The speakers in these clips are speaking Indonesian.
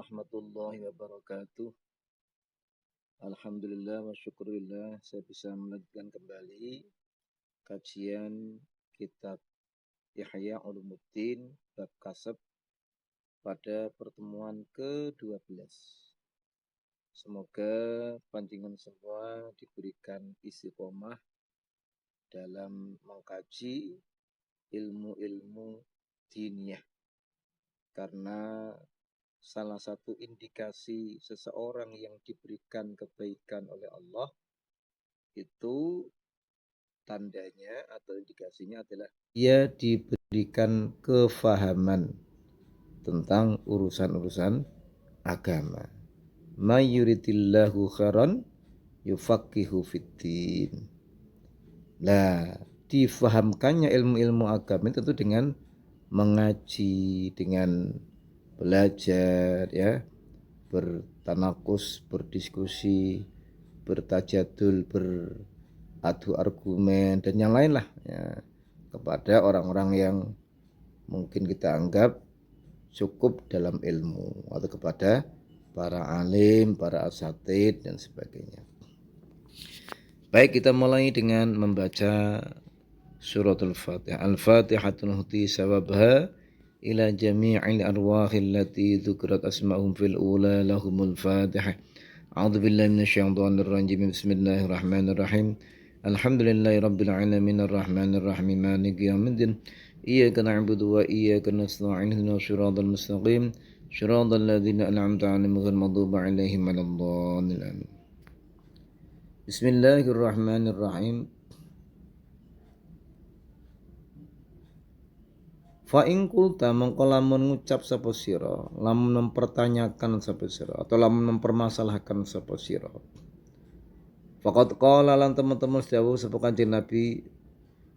warahmatullahi wabarakatuh. Alhamdulillah wa syukurillah saya bisa melanjutkan kembali kajian kitab Ihya Ulumuddin bab kasab pada pertemuan ke-12. Semoga panjenengan semua diberikan istiqomah dalam mengkaji ilmu-ilmu diniyah, karena salah satu indikasi seseorang yang diberikan kebaikan oleh Allah itu tandanya atau indikasinya adalah dia diberikan kefahaman tentang urusan-urusan agama. May yuridillahu khairan yufaqihu fiddin. Nah, difahamkannya ilmu-ilmu agama tentu dengan mengaji, dengan belajar, ya, bertanakus, berdiskusi, bertajadul, beradu argumen dan yang lain lah, ya, kepada orang-orang yang mungkin kita anggap cukup dalam ilmu, atau kepada para alim, para asatidz dan sebagainya. Baik, kita mulai dengan membaca suratul Fatihah. Al-Fatihatul huti sawabha ila jami'il arwahil lati dzukrat asma'uhum fil ula lahumul Fatihah. A'udzu billahi minasyaitonir rajim. Bismillahirrahmanirrahim. Alhamdulillahi rabbil alamin arrahmanir rahim maliki yaumiddin. Iyyaka na'budu wa iyyaka nasta'in ihdinas siratal mustaqim siratal ladzina an'amta 'alaihim ghairil maghdubi alaihim waladdallin. Amin. Bismillahirrahmanirrahim. Fa in qulta mongko lamun ngucap sapa sira, lamun mempertanyakan sapa sira atau lamun mempermasalahkan sapa sira. Faqad qala lan teman-teman dawuh sapa Kanjeng Nabi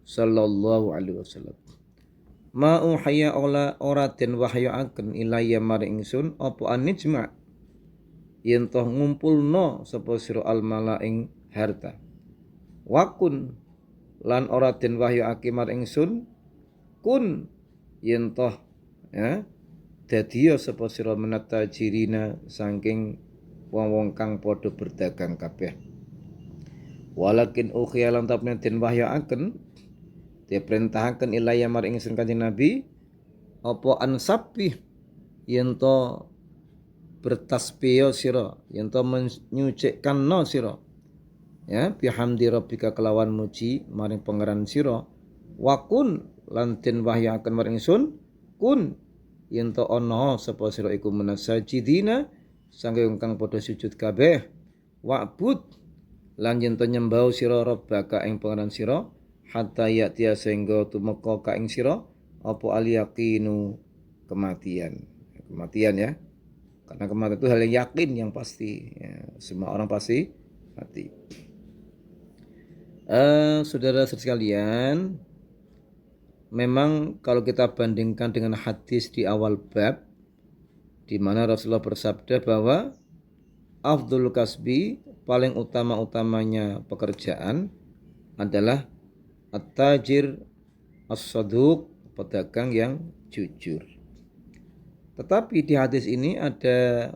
sallallahu alaihi wasallam. Ma uhaya ora den wahyuaken ilayya maring ingsun apa anijma yen toh ngumpulno sapa sira almala ing harta. Wakun lan ora den wahyuake maring ingsun kun yen toh, ya, dadiya sapa sira menatajirina saking wong-wong kang padha berdagang kabeh. Walakin ukhiya lan tapne den wahyuaken diperintahaken ilaya maring ingsun Kanjeng Nabi apa ansabih yen to bertasbih sira, yen to menyucikanno sira, ya, bihamdi rabbika kelawan muji maring pangeran sira. Wakun lan den wahyuaken maring ingsun kun yen to ana sapa sira iku menasajidina saking kang padha sujud kabeh. Wa'bud lan yen to nyembah sira rabbaka ing pangeran sira hatta ya'tiya sehingga tumeka ka ing sira apa al-yaqinu kematian, ya, karena kematian itu hal yang yakin, yang pasti, ya, semua orang pasti mati. Saudara sekalian, memang kalau kita bandingkan dengan hadis di awal bab di mana Rasulullah bersabda bahwa afdhul kasbi, paling utama-utamanya pekerjaan adalah at-tajir as-saduq, pedagang yang jujur. Tetapi di hadis ini ada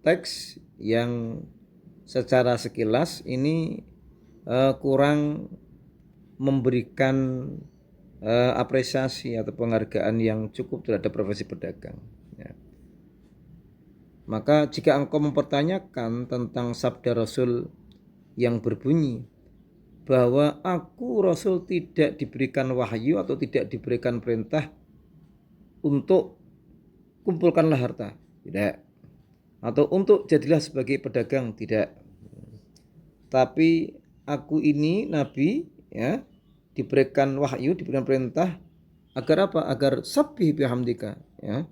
teks yang secara sekilas ini kurang memberikan apresiasi atau penghargaan yang cukup terhadap profesi pedagang, ya. Maka jika engkau mempertanyakan tentang sabda Rasul yang berbunyi bahwa aku Rasul tidak diberikan wahyu atau tidak diberikan perintah untuk kumpulkanlah harta, tidak, atau untuk jadilah sebagai pedagang, tidak, tapi aku ini Nabi, ya, diberikan wahyu, diberikan perintah agar apa? Agar sabbih bihamdika, ya,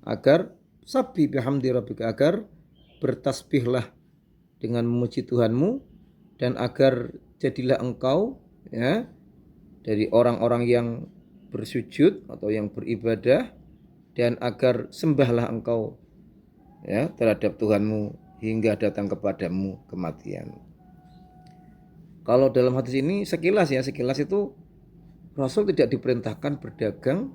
agar sabbih bihamdi rabbika, agar bertasbihlah dengan memuji Tuhanmu, dan agar jadilah engkau, ya, dari orang-orang yang bersujud atau yang beribadah, dan agar sembahlah engkau, ya, terhadap Tuhanmu hingga datang kepadamu kematian. Kalau dalam hadis ini sekilas, ya, sekilas itu Rasul tidak diperintahkan berdagang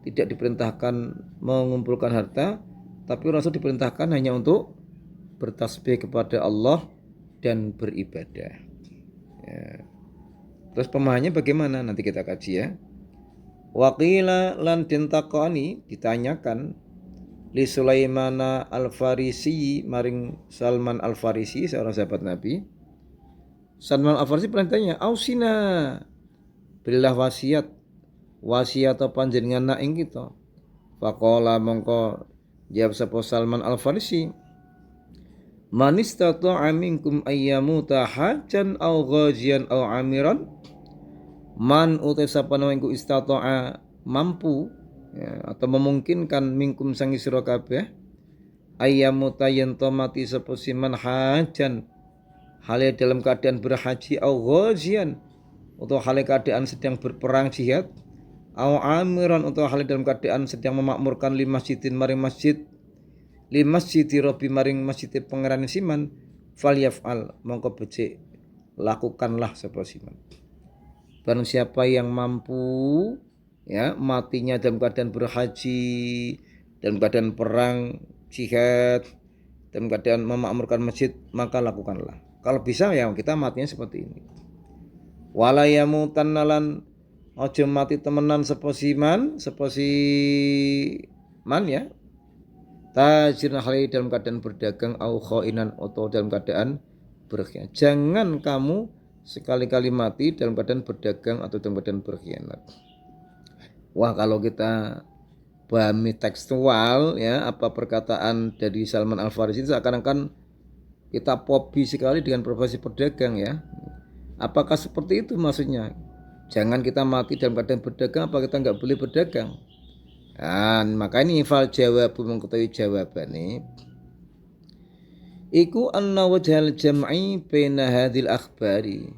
tidak diperintahkan mengumpulkan harta, tapi Rasul diperintahkan hanya untuk bertasbih kepada Allah dan beribadah. Ya. Terus pemahamannya bagaimana? Nanti kita kaji ya. Waqila lan dintakoni ditanyakan li Sulaimana Al-Farisi maring Salman Al-Farisi seorang sahabat Nabi. Salman Al-Farisi pernah tanya, "Ausina, berilah wasiat panjenengan nak ing kita." Faqala mongko jawab sapa Salman Al-Farisi, "Man istata'a minkum ayyamuta hajjan aw ghaziyan aw amiran." Man utai sapa nawengku istata'a mampu ya, atau memungkinkan minkum sangi sira kabeh ayyamuta yen to mati sapa siman hajan hale dalam keadaan berhaji au ghazian atau hale keadaan sedang berperang jihad au amiran atau hale dalam keadaan sedang memakmurkan li masjidin maring masjid li masjidi rabbi maring masjid pangeran siman falyaf'al mongko becik lakukanlah sapa siman. Barang siapa yang mampu ya matinya dalam keadaan berhaji, dalam keadaan perang, jihad, dalam keadaan memakmurkan masjid, maka lakukanlah. Kalau bisa ya kita matinya seperti ini. Wala yamutan nalan ojo mati temenan seposiman ya. Tajir hali dalam keadaan berdagang au khainan atau dalam keadaan berkhianat. Jangan kamu sekali-kali mati dalam keadaan berdagang atau dalam keadaan berkhianat. Wah, kalau kita pahami tekstual ya apa perkataan dari Salman Al-Farisi itu seakan-akan kita pobi sekali dengan profesi pedagang ya. Apakah seperti itu maksudnya? Jangan kita mati dalam keadaan berdagang, apa kita nggak boleh berdagang? Nah, maka ini fal jawab mengetahui jawabannya. Iku anna wajhal jam'i baina hadhil akhbari.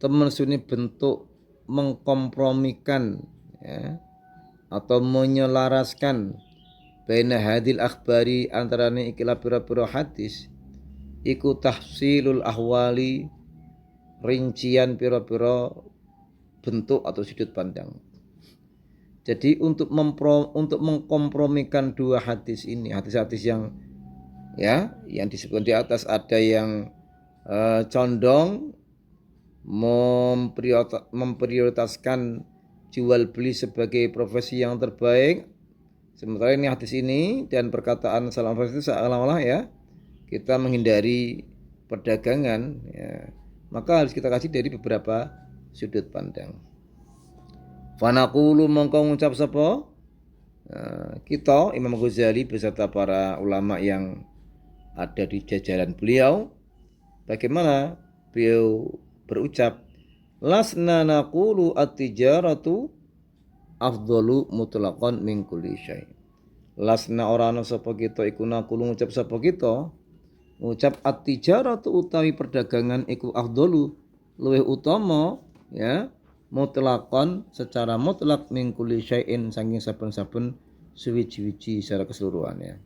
Teman suni bentuk mengkompromikan ya, atau menyelaraskan baina hadhil akhbari antarane ikilah pira-pira hadis. Iku tahsilul ahwali rincian pira-pira bentuk atau sudut pandang. Jadi untuk mengkompromikan dua hadis ini, hadis-hadis yang disebutkan di atas, ada yang condong memprioritaskan jual beli sebagai profesi yang terbaik. Sementara ini hadis ini dan perkataan Salman Al-Farisi itu seolah-olah ya kita menghindari perdagangan ya. Maka harus kita kasih dari beberapa sudut pandang. Fanaqulu mongko ngucap sapa kita Imam Ghazali beserta para ulama yang ada di jajaran beliau, bagaimana beliau berucap, lasna naqulu at-tijaratu afdalu mutlaqan min kulli syai. Lasna ora ana sapa kita iku naqulu ngucap sapa kita ngucap at-tijaratu utawi perdagangan iku afdalu luwih utama ya mutlaqan secara mutlak min kulli syai'in saking saben-saben suwiji-wiji secara keseluruhannya.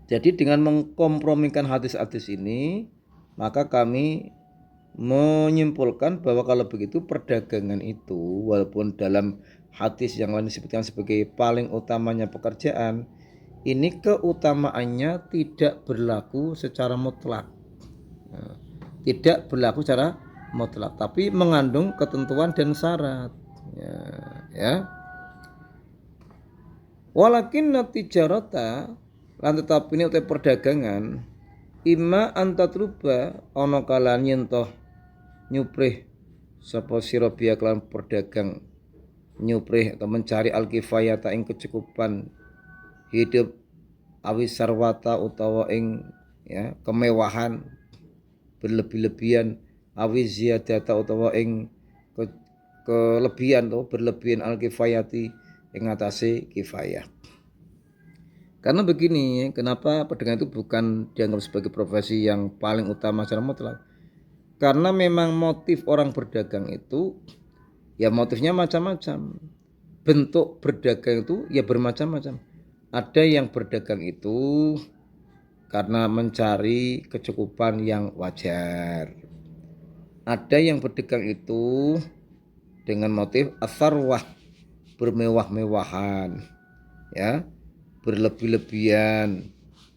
Jadi dengan mengkompromikan hadis-hadis ini, maka kami menyimpulkan bahwa kalau begitu perdagangan itu walaupun dalam hadis yang lain disebutkan sebagai paling utamanya pekerjaan, ini keutamaannya tidak berlaku secara mutlak. Tidak berlaku secara mutlak, tapi mengandung ketentuan dan syarat. Ya. Walakin tijarata lan tetapi ini utai perdagangan imma antatruba ana kalan yen toh nyuprih sapa sira biya kelan perdagang nyuprih atau mencari al-kifayata ing kecukupan hidup awis sarwata utawa ing ya kemewahan berlebih-lebihan awis ziyadata utawa ing kelebihan atau berlebihan al-kifayati ing atase kifayah. Karena begini, kenapa perdagangan itu bukan dianggap sebagai profesi yang paling utama secara mutlak? Karena memang motif orang berdagang itu ya motifnya macam-macam. Bentuk berdagang itu ya bermacam-macam. Ada yang berdagang itu karena mencari kecukupan yang wajar. Ada yang berdagang itu dengan motif asarwah, bermewah-mewahan, ya, berlebih-lebihan,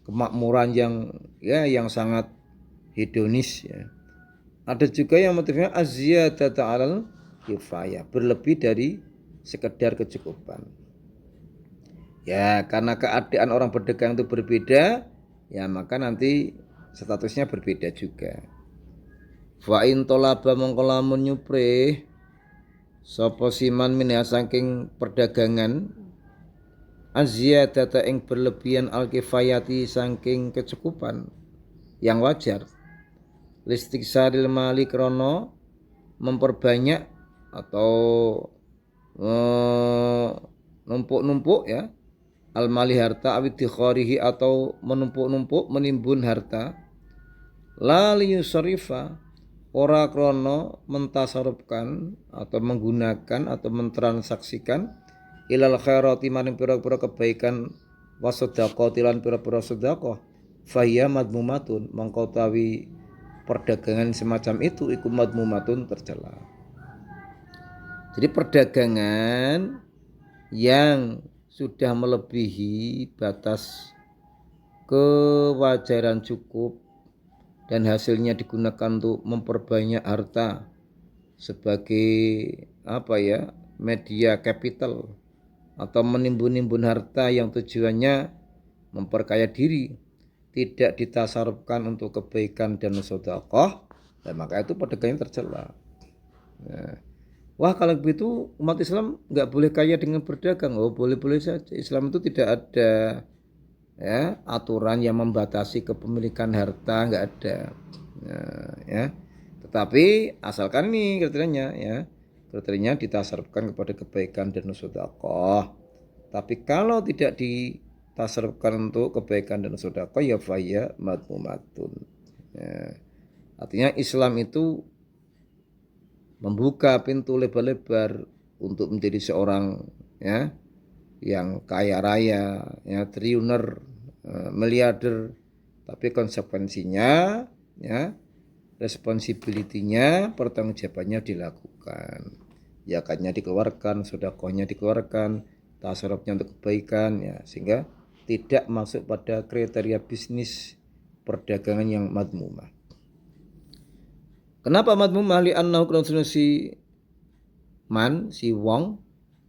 kemakmuran yang sangat hedonis, ya. Ada juga yang motifnya az-ziyadatu 'alal kifayah, berlebih dari sekedar kecukupan. Ya, karena keadaan orang berdagang itu berbeda, ya maka nanti statusnya berbeda juga. Fa in talaba mongko lamun nyuprih sapa siman minha saking perdagangan az-ziyadata ing berlebihan al-kifayati saking kecukupan yang wajar. Listiksaril mali krono memperbanyak atau numpuk-numpuk, ya, al-mali harta awid dikharihi atau menumpuk-numpuk menimbun harta, la liyusrifa ora krono mentasarufkan atau menggunakan atau mentransaksikan ilal khairati maring pira-pira kebaikan wasedaqah tilan pira-pira sedekah fahiya madmumatun mongko tawi perdagangan semacam itu iku madmumatun tercela. Jadi perdagangan yang sudah melebihi batas kewajaran cukup dan hasilnya digunakan untuk memperbanyak harta sebagai media capital atau menimbun-nimbun harta yang tujuannya memperkaya diri, tidak ditasarufkan untuk kebaikan dan sedekah, dan maka itu perdagangan tercela. Nah, wah kalau begitu umat Islam nggak boleh kaya dengan berdagang. Oh, boleh-boleh saja. Islam itu tidak ada, ya, aturan yang membatasi kepemilikan harta, nggak ada. Nah, ya. Tetapi asalkan nih kriterianya ditasarufkan kepada kebaikan dan sedekah. Tapi kalau tidak ditasarufkan untuk kebaikan dan sedekah, ya faya madmumatun. Ya. Artinya Islam itu membuka pintu lebar-lebar untuk menjadi seorang, ya, yang kaya raya, ya, triliuner, miliarder, tapi konsekuensinya, ya, responsibility-nya, pertanggungjawabannya dilakukan. Zakatnya dikeluarkan, sedekahnya dikeluarkan, tasarrufnya untuk kebaikan, ya, sehingga tidak masuk pada kriteria bisnis perdagangan yang madmumah. Kenapa madmumah? Li'annahu karena si wong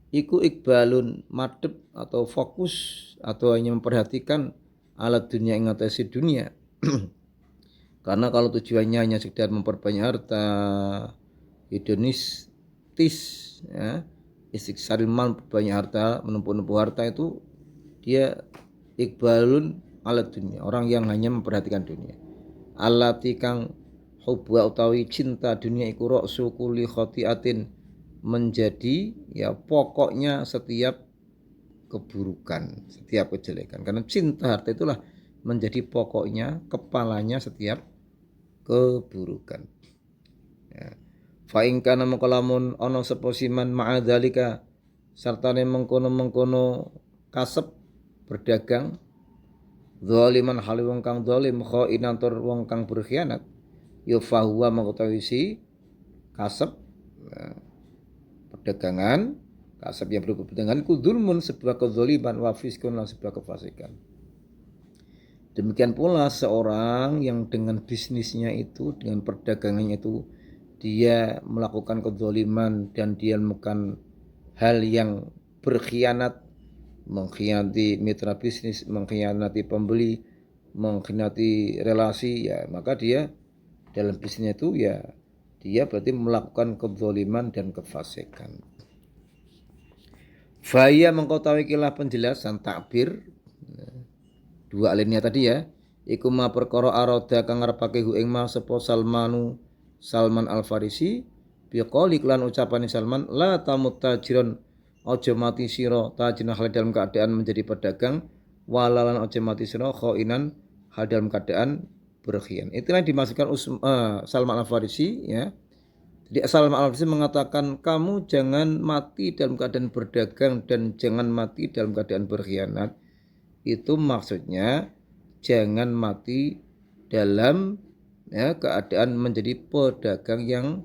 iku ikbalun madep atau fokus atau hanya memperhatikan alat dunia ing ngatasi dunia. Karena kalau tujuannya hanya sekedar memperbanyak harta, hedonistis, ya, istiksaril mal, banyak harta, menumpuk-numpuk harta, itu dia ikbalun alat dunia, orang yang hanya memperhatikan dunia. Allati kang hubba utawi cinta dunia iku ra'su kulli khati'atin, menjadi, ya, pokoknya setiap keburukan, setiap kejelekan. Karena cinta harta itulah menjadi pokoknya, kepalanya setiap keburukan. Ya. Fa in kana mongko lamun ana sapa siman ma'adzalika sartane mengkono-mengkono kasep berdagang zaliman hale wong kang zalim khainan tur wong kang berkhianat, ya fahuwa mengetahui si kasep, perdagangan kasep yang berupa dengan kudzulmun sebuah kezaliman wa fiskun lan sebuah kefasikan. Demikian pula seorang yang dengan bisnisnya itu, dengan perdagangannya itu, dia melakukan kezaliman dan dia melakukan hal yang berkhianat, mengkhianati mitra bisnis, mengkhianati pembeli, mengkhianati relasi, ya maka dia dalam bisnisnya itu, ya, dia berarti melakukan kezaliman dan kefasikan. Faya mengkotawi kilah penjelasan takbir dua alinea tadi, ya, iku ma perkara aroda kang ngarepake hu ing ma sapa Salman Al-Farisi biqali lan ucapane Salman la tamut tajiron, aja mati sira tajina hal dalam keadaan menjadi pedagang, walalan aja mati sira khainan hal dalam keadaan berkhian. Itulah yang dimaksudkan Salman Al-Farisi, ya. Jadi Salman Al-Farisi mengatakan kamu jangan mati dalam keadaan berdagang dan jangan mati dalam keadaan berkhianat. Itu maksudnya jangan mati dalam, ya, keadaan menjadi pedagang yang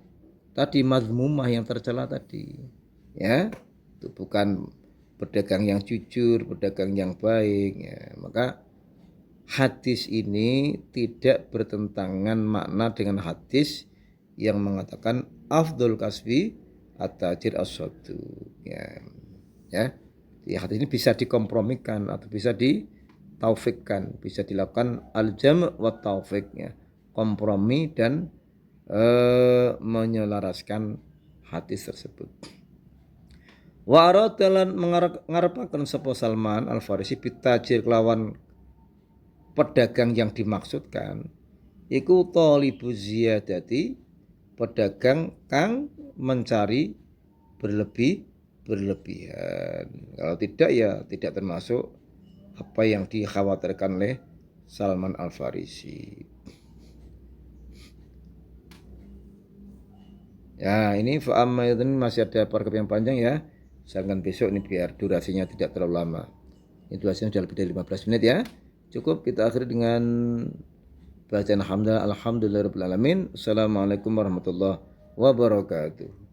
tadi mazmumah, yang tercela tadi, ya. Itu bukan pedagang yang jujur, pedagang yang baik ya. Maka hadis ini tidak bertentangan makna dengan hadis yang mengatakan afdhul kasbi at-tajir as-saduq ya. Ya. Hadis ini bisa dikompromikan atau bisa ditaufikkan, bisa dilakukan al-jam' wa taufik ya. Kompromi dan menyelaraskan hadis tersebut. Wa aradalan ngarepaken sapa Salman Al-Farisi bitajir kelawan pedagang yang dimaksudkan iku thalibu ziyadati, pedagang kang mencari berlebihan. Kalau tidak ya tidak termasuk apa yang dikhawatirkan oleh Salman Al-Farisi. Ya, ini fa'amma itu masih ada paragraf yang panjang ya. Jangan besok ini biar durasinya tidak terlalu lama. Ini durasinya sudah lebih dari 15 menit ya. Cukup kita akhiri dengan bacaan alhamdulillahirabbil alamin. Assalamualaikum warahmatullahi wabarakatuh.